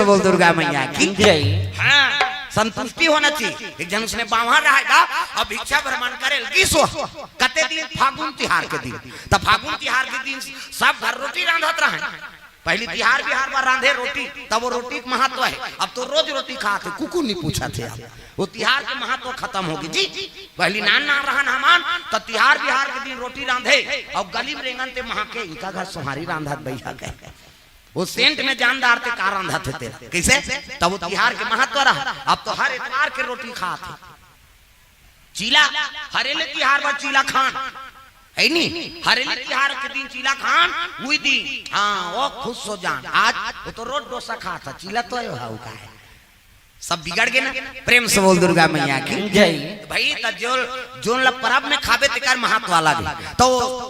बोल दुर्गा मैया की जय। हाँ संतुष्टि होना चाहिए। एक जन उसने बावहा रहेगा और भिक्षा भ्रमण करे गीसो कते दिन फागुन तिहार के दिन। तब फागुन तिहार के दिन सब घर रोटी रांधत रहे। पहली तिहार बिहार में रांधे रोटी, तब वो रोटी का महत्व है। अब तो रोज रोटी खाते, कुकू नहीं पूछा थे आप। वो तिहार के महत्व खत्म होगी जी। पहली नान नान रहा हमान तो तिहार बिहार के दिन रोटी रांधे और गलीब रेंगन ते महा के इनका घर सुहारी रांधत बैठा के वो सेंट में जानदार ते का रांधत थे कैसे। तब वो तिहार के महत्व रहा। अब तो हर इतवार के रोटी खाते। चीला हरेले तिहार पर चीला खान है नहीं, हरेली तिहार के दिन चीला खान हुई दिन हाँ वो खुश हो जान। आज वो तो रोज डोसा खाता, चीला तो का है। सब बिगड़ गए ना। प्रेम से बोल दुर्गा मैया की जय। भाई जोन लग परब में खाबे तेकर महत्व अलग है। तो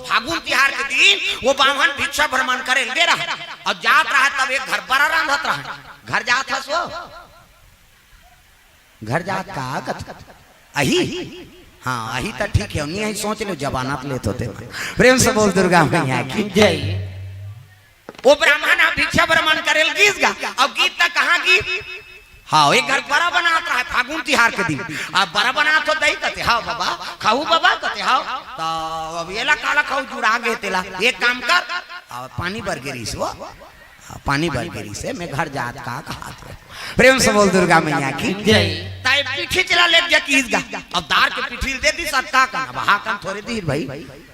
फागुन तिहार के दिन वो बामन भिक्षा भ्रमण करे दे रहा और जात रहा। तब एक घर पर रांधत रहा। घर जात है सो घर जात का अही हाँ अही तो ठीक है। नहीं सोच लो जबानात लेते होते। प्रेम से बोल दुर्गा मैया की जय। वो ब्राह्मण भिक्षा भ्रमण करे गीत गा। अब गीत तक कहाँ गीत हाँ एक घर बड़ा बनाता है फागुन तिहार के दिन। अब बड़ा बना तो दही कहते हाँ बाबा खाऊ बाबा कहते हाँ। तो अब ये काला खाऊ जुड़ा गए तेला एक काम कर पानी बरगेरी से वो पानी बरगेरी से मैं घर जात का कहा थे। प्रेम से बोल दुर्गा मैया की जय। ताई पीठी चला ले जा कीस गा। अब दार के पीठी दे दी सत्ता का बहा कन थोड़ी दी भाई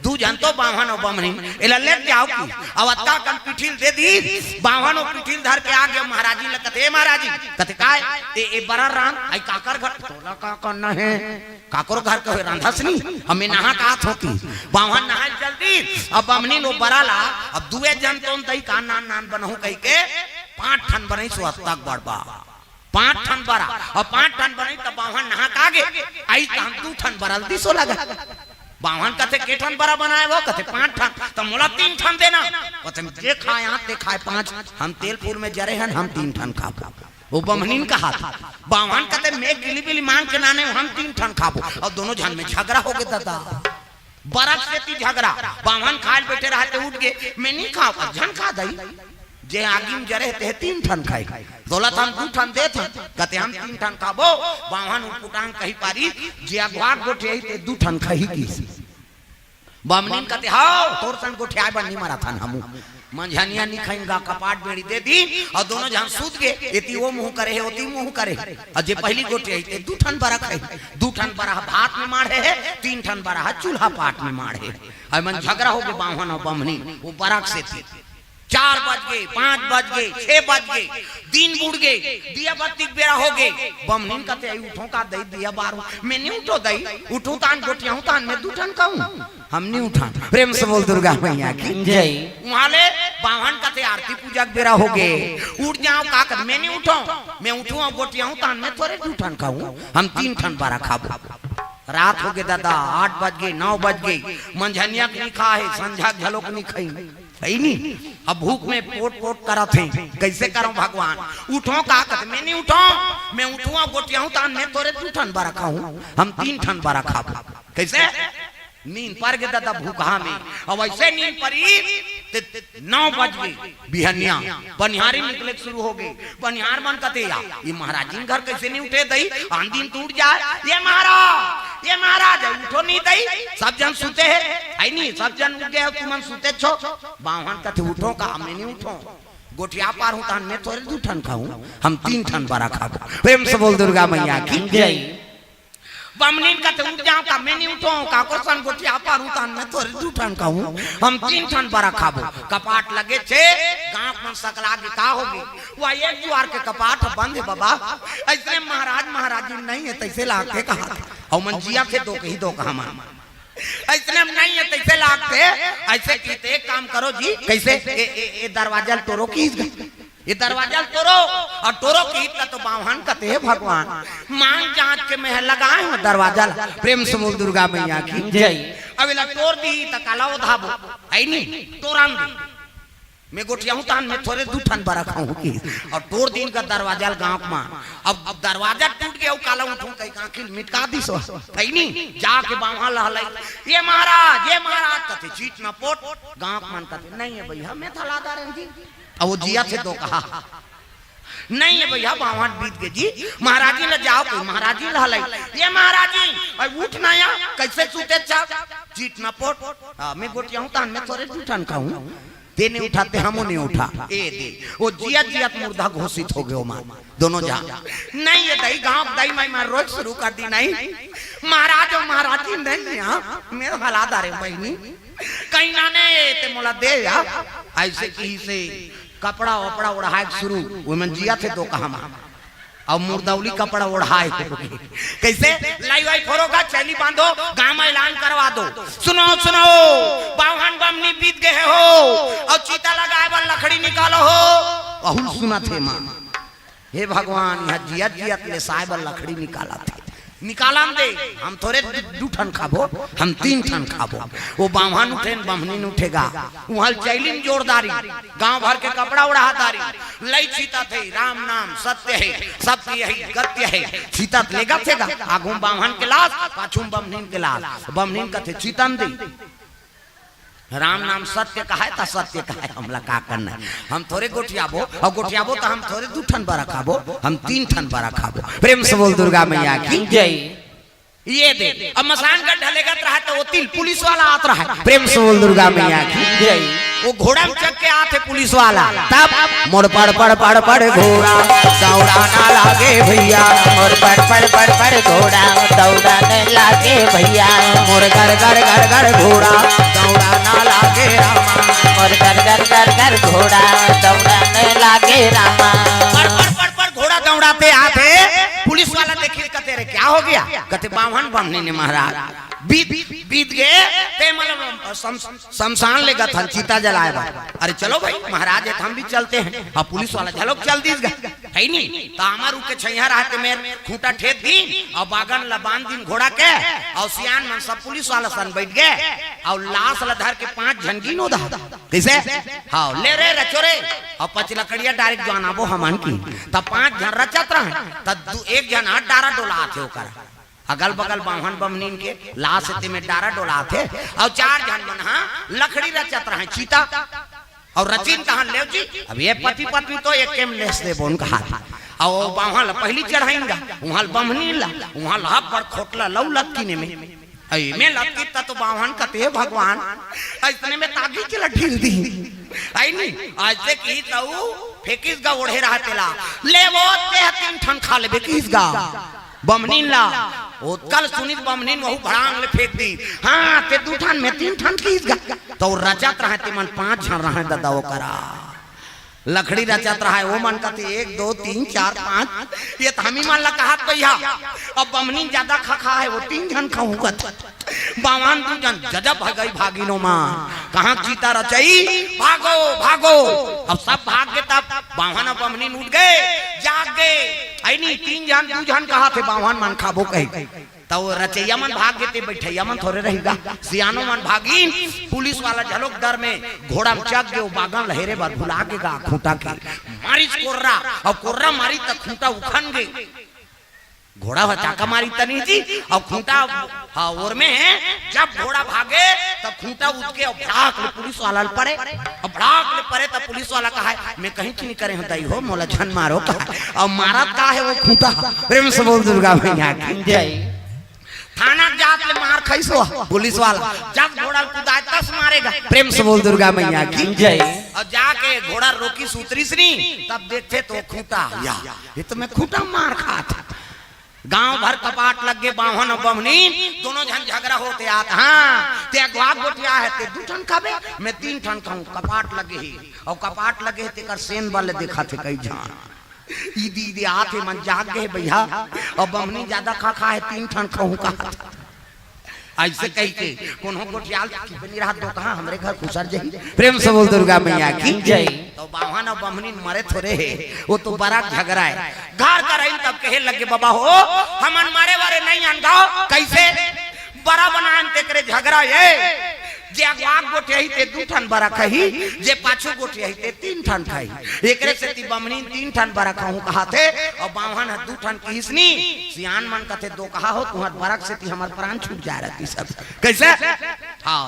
दू जन तो बावन और बमनी एला ले जाओ की। अब अत्ता कन पीठी दे दी बावन और पीठी धर के आ गए महाराजी ले कहते महाराजी कहते काय ए बड़ा रान आई काकर घर तोला का करना है काकर घर के रांधस नहीं हमें नहा का होती बावन नहा जल्दी। अब बमनी नो बड़ा ला अब दुए जन तो दई का नान नान बनहु कह के 5 ठन बनई सो तक बड़बा 5 ठन बरा और 5 ठन बनई तब बावन नहा का गे आई हम 2 ठन बरल दी सो लगा। बावन कहते के ठन बरा बनाए वो कहते 5 ठन तो मोला 3 ठन देना कहते जे खाए हाथ ते खाए 5 हम तेलपुर में जरे हैं हम 3 ठन खाबो। वो बमनीन कहा था बावन कहते मैं गिली बिली मांग के नाने हम 3 ठन खाबो। और दोनों जन में झगड़ा हो गया दादा बरफ से ती झगड़ा। बावन खाए बैठे रहते उठ गए मैं नहीं खाओ झन खा दई जे आगी में जरे ते 3 ठन खाई दौलत हम 2 ठन दे थे कहते हम 3 ठन खाबो। बावन उपुटांग कही पारी जे अगवा गोठे ते 2 ठन खाई की बामनीन कहते हां तोर सन गोठे आए बन्नी मारा था हम मंझनिया नहीं खाएंगा कपाट बेड़ी दे दी और दोनों जहां सूत गए एती वो मुंह करे है ओती मुंह करे और जे पहली गोठे आई ते 2 ठन बरा खाई 2 ठन बरा भात में मारे है 3 ठन बरा चूल्हा पाट में मारे है। और मन झगड़ा हो गए बावन और बमनी वो बराक से थी 4 बज गए 5 बज गए 6 बज गए दिन बुड़ गए दिया बत्ती बेरा हो गए। बमनीन कहते उठो का दई दिया बार मैं नहीं उठो दई उठू तान गोटियां तान मैं 2 ठन खाऊं हम नहीं उठा। प्रेम से बोल दुर्गा मैया की जय। वहाले बावन कहते आरती पूजा बेरा हो गए उठ जाओ का कर मैं नहीं उठो मैं उठूं गोटियां तान मैं थोड़े 2 ठन खाऊं हम 3 ठन बारा खाबो। रात हो गए दादा 8 बज गए 9 बज गए मंझनिया नहीं खाए संझा झलोक नहीं खाई है नहीं। अब भूख में पोट पोट करा थे कैसे करो भगवान उठो का कहते मैं नहीं उठो मैं उठूं गोटियां तान मैं थोड़े 2 ठन बारा खाऊं हम 3 ठन बारा खाबो। कैसे नींद पर गए दादा भूखा में और वैसे नींद परी 9 बज गए बिहनिया बनिहारी निकले शुरू हो गए। बनिहार मन कहते ये महाराज जी घर कैसे नहीं उठे दई आन दिन टूट जाए ये महाराज उठो नहीं दई सब जन सुते है नहीं सब जन उठ गए तुम सुते छो। बावन कहते उठो का मैं नहीं उठो गोटिया पार हूं तान मैं थोड़े 2 ठन खाऊं हम 3 ठन बारा खाबो। प्रेम से बोल दुर्गा मैया की जय। बमनीन कहते उठ जाओ का मैं नहीं उठो का कोसन गोटिया पार हूं तान मैं थोड़े 2 ठन खाऊं हम 3 ठन बारा खाबो। कपाट लगे छे गांव में सकला के का होगी वो एक द्वार के कपाट बंद है बाबा ऐसे महाराजी नहीं है तैसे लाके कहा और मंजिया थे दो कहा ऐसे नहीं है तैसे लागते ऐसे कहते एक काम करो जी कैसे ए दरवाजा तोड़ो की ये दरवाजा तोड़ो और तोड़ो की तो बावन कहते हैं भगवान मांग जांच के में लगाए हो दरवाजा। प्रेम से बोल दुर्गा मैया की जय। अब इला तोड़ दी त काला धाबो है नहीं तोरान दी मैं गोटियां तान में थोड़े 2 ठन बरा खाऊं की और तोड़ दिन का दरवाजा गांव में। अब दरवाजा टूट गया काला उठूं कई आंखिल मिटका दी सो है नहीं जाके बावहा लहलाई ये महाराज कहते चीट ना पोट गांव मन कहते नहीं है भैया मैं थलादार हैं जी। अब वो जिया थे तो कहा नहीं है भैया बावन बीत के जी महाराजी ले जाओ कोई महाराजी लहलाई ये महाराजी और उठ ना या कैसे सूते चा चीट ना पोट मैं गोटिया हूं तान में थोड़े जूठन खाऊं तेने उठाते हम नहीं उठा ए दे वो जियत जियत मुर्दा घोषित हो गयो मां दोनों जा नहीं ये दई गांव दई मैं रोज शुरू कर दी नहीं महाराज और महाराजी नहीं यहां मेरे हालात आ रहे बहनी कहीं ना ने ते मोला दे या ऐसे की से कपड़ा वपड़ा उड़ाए शुरू वो मन जिया थे तो कहा और मुर्दौली कपड़ा उड़ाए कैसे लाई वाई फोरोगा चैली बांधो गांव में ऐलान करवा दो सुनो सुनो बावन बमनी बीत गए हो और चीता लगाए बल लकड़ी निकालो हो अहुल सुना थे मां हे भगवान यहाँ जियत जियत ले साए बल लकड़ी निकाला थे निकाला दे हम थोड़े 2 ठन खाबो हम 3 ठन खाबो वो बावन उठे बमनी उठेगा वहां चैलिम जोरदारी गांव भर के कपड़ा उड़ादारी लई चीता थे राम नाम सत्य है सत्य है गत्य है चीता लेगा थेगा आगू बावन के लाश पाछू बमनी के लाश बमनी कथे चीतन दे राम नाम सत्य का है ता सत्य का है हमला का करना हम थोड़े गोठियाबो और गोठियाबो तो हम थोड़े 2 ठन बरा खाबो हम 3 ठन बरा खाबो प्रेम से बोल दुर्गा मैया की जय ये दे अब मसान का ढलेगा रहा तो वो तिल पुलिस वाला आता रहा प्रेम से बोल दुर्गा मैया की जय वो घोड़ा में चक के आते पुलिस वाला तब मोर पड़ घोड़ा दौड़ा ना लागे भैया मोर पड़ घोड़ा दौड़ा न लागे भैया मोर घर घोड़ा दौड़ा ना लागे रामा मोर घर घोड़ा दौड़ा न लागे रामा पड़ घोड़ा दौड़ाते आते पुलिस वाला देखिए कहते रे क्या हो गया कहते बावन बमनी ने महाराज बीत गए ते मतलब शमशान ले गए था चीता जलाए भाई अरे चलो भाई महाराज है हम भी चलते हैं अब पुलिस वाला चलो चल दी है नहीं तो हमार के छैया रहते मेरे खूंटा ठेक दी और बागन लबान दिन घोड़ा के और सियान मन सब पुलिस वाला सन बैठ गए और लाश लधर के 5 झनकी नो दा कैसे हाँ ले रे रचोरे और 5 लकड़िया डायरेक्ट जाना वो हमन की तब 5 जन रचत रहे तब 1 जन हाथ डारा डोला थे ओकर अगल बगल बावन बमनीन के लाश में डारा डोला थे और 4 जन मन लकड़ी रचत रहे चीता और रचिन कहां ले जी अब ये पति पत्नी तो एक केम लेस दे बोन कहा और वहां पहली चढ़ाएंगा वहां बमनी ला वहां लाभ पर खोटला लौ लक्की में आई में लक्की तो बावन कते भगवान इतने में तागी के लठील दी आई नहीं आज से की तो फेकिस गा ओढ़े रहा तेला ले वो ते 3 ठन खा लेबे किस गा बमनीन ला ओ कल सुनित बमनीन वहु भड़ांग ले फेंक दी हां ते 2 ठन में 3 ठन किस गा तो रचत रहे ते मन 5 जन रहे दादा वो करा लकड़ी रचत रहा है वो मन कहते 1 2 3 4 5 ये हमी मन ला कहत भैया अब बमनीन ज्यादा खा है वो 3 जन खाऊंगा बावन 2 जन जजब भागई भागिनो मां कहां चीता रचई भागो भागो अब सब भाग गए तब बावन और बमनीन उठ गए जाग गए आई नहीं 3 जन 2 जन कहा थे बावन मन खाबो कही तो रचैया मन भाग गए बैठैया मन थोड़े रहेगा सियानो मन भागी पुलिस वाला झलोक डर में घोड़ा में चक गए बागन लहेरे बार भुला के गा खूंटा के मारी कोर्रा और कोर्रा मारी तक खूंटा उखन गए घोड़ा हो चाका मारी तनी जी और खूंटा हाँ और में जब घोड़ा भागे तब खूंटा उठ के और भड़ाक ले पुलिस वाला पड़े और भड़ाक ले पड़े तब पुलिस वाला कहा है मैं कहीं की नहीं करे होता हो मोला झन मारो कहा और मारा का है वो खूंटा प्रेम से बोल दुर्गा मैया की जय थाना जात ले मार खैसो पुलिस वाला जब घोड़ा कूदा तस मारेगा प्रेम से बोल दुर्गा मैया की जय और जाके घोड़ा रोकी सूतरी सनी तब देखते तो खूंटा या ये तो मैं खूंटा मार खा था गांव भर कपाट लग गए बावन और बमनी दोनों जन झगड़ा होते आते हाँ ते अगवा गोटिया है ते 2 ठन खाबे मैं 3 ठन खाऊं कपाट लगे ही और कपाट लगे ते कर सेन वाले देखा थे कई जान ई दीदी आते मन जाग गए भैया और बमनी ज्यादा खा है 3 ठन खाऊं कहा ऐसे कह के कोनो गोटियाल की बनी रहा दो कहां हमरे घर खुसर जाई प्रेम से बोल दुर्गा मैया की जय तो बावन और बमनी मरे थोड़े है वो तो बड़ा झगड़ा है घर का रही तब कहे लगे बाबा हो हमन मारे वारे नहीं अनगाओ कैसे बड़ा बनान ते करे झगड़ा ये जे आग गोटे ही ते 2 ठन बरा खही जे पाछू गोटे ही ते 3 ठन खाई एकरे से ती बमनी 3 ठन बरा खाऊं कहा थे और बावन 2 ठन किसनी सियान मन कथे 2 कहा हो तुम्हार बरक से ती हमर प्राण छूट जा रही सब कैसे हां